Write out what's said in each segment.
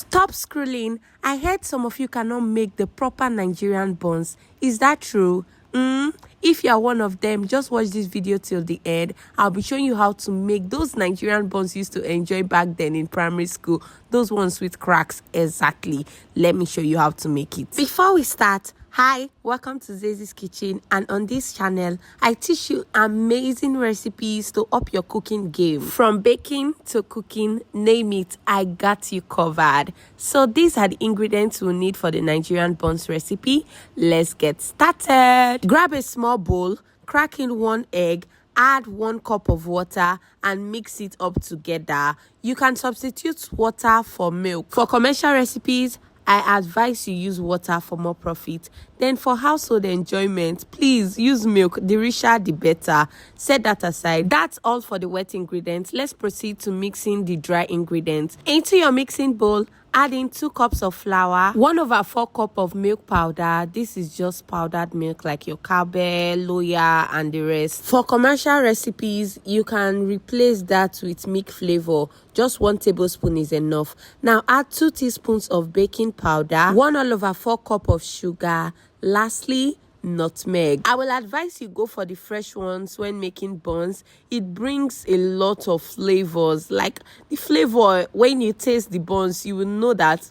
Stop scrolling. I heard some of you cannot make the proper Nigerian buns. Is that true? If you are one of them, just watch this video till the end. I'll be showing you how to make those Nigerian buns you used to enjoy back then in primary school. Those ones with cracks, exactly. Let me show you how to make it. Before we start, hi, welcome to Zezi's Kitchen, and on this channel I teach you amazing recipes to up your cooking game. From baking to cooking, name it, I got you covered. So these are the ingredients we'll need for the Nigerian buns recipe. Let's get started. Grab a small bowl, crack in 1 egg, add 1 cup of water and mix it up together. You can substitute water for milk. For commercial recipes, I advise you use water for more profit. Then for household enjoyment, please use milk. The richer, the better. Set that aside. That's all for the wet ingredients. Let's proceed to mixing the dry ingredients. Into your mixing bowl, add in 2 cups of flour, 1/4 cup of milk powder. This is just powdered milk like your cowbell, loya, and the rest. For commercial recipes, you can replace that with milk flavor. Just 1 tablespoon is enough. Now add 2 teaspoons of baking powder, 1/4 cup of sugar. Lastly, nutmeg. I will advise you go for the fresh ones when making buns. It brings a lot of flavors. Like the flavor, when you taste the buns, you will know that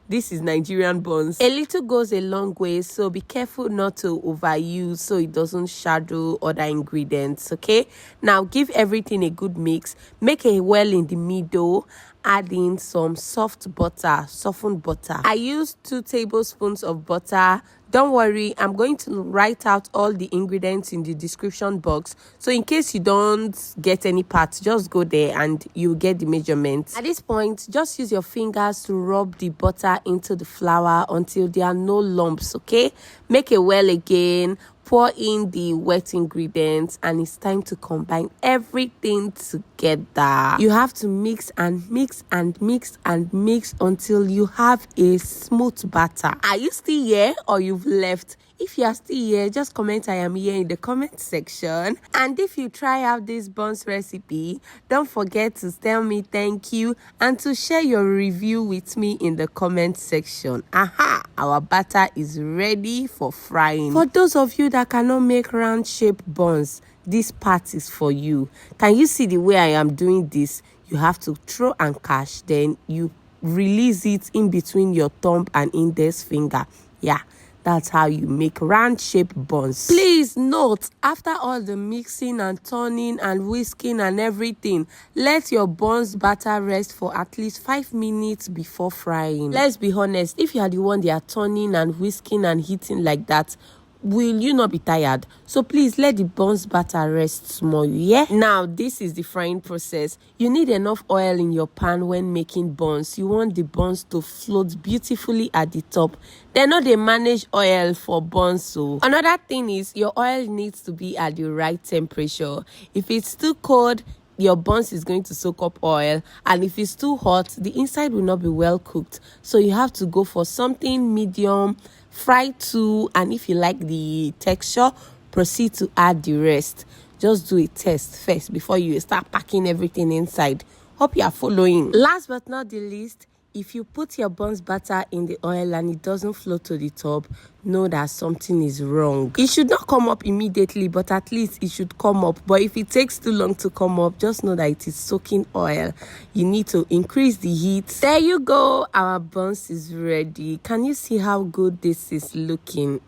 this is Nigerian buns. A little goes a long way, so be careful not to overuse so it doesn't shadow other ingredients. Okay, now give everything a good mix. Make a well in the middle. Add in some soft butter, softened butter. I used 2 tablespoons of butter. Don't worry, I'm going to write out all the ingredients in the description box. So in case you don't get any parts, just go there and you get the measurements. At this point, just use your fingers to rub the butter into the flour until there are no lumps, okay? Make a well again. Pour in the wet ingredients and it's time to combine everything together. You have to mix and mix and mix and mix until you have a smooth batter. Are you still here or you've left? If you are still here, just comment I am here in the comment section. And if you try out this buns recipe, don't forget to tell me thank you and to share your review with me in the comment section. Aha! Our batter is ready for frying. For those of you that cannot make round shape buns, this part is for you. Can you see the way I am doing this? You have to throw and catch, then you release it in between your thumb and index finger. Yeah. That's how you make round shape buns. Please note, after all the mixing and turning and whisking and everything, let your buns batter rest for at least 5 minutes before frying. Let's be honest, if you are the one they are turning and whisking and heating like that, will you not be tired? So please let the buns batter rest small, yeah? Now this is the frying process. You need enough oil in your pan when making buns. You want the buns to float beautifully at the top. They're not they manage oil for buns. So another thing is your oil needs to be at the right temperature. If it's too cold, your buns is going to soak up oil, and if it's too hot, the inside will not be well cooked. So you have to go for something medium, fry too, and if you like the texture, proceed to add the rest. Just do a test first before you start packing everything inside. Hope you are following. Last but not the least, if you put your buns batter in the oil and it doesn't float to the top, know that something is wrong. It should not come up immediately, but at least it should come up. But if it takes too long to come up, just know that it is soaking oil. You need to increase the heat. There you go. Our buns is ready. Can you see how good this is looking?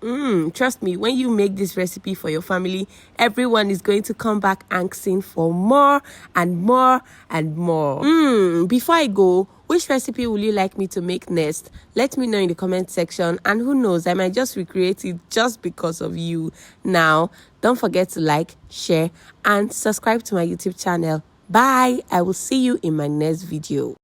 Trust me, when you make this recipe for your family, everyone is going to come back asking for more and more and more. Before I go, which recipe will you like me to make next? Let me know in the comment section, and who knows, I might just recreate it just because of you. Now, don't forget to like, share, and subscribe to my YouTube channel. Bye! I will see you in my next video.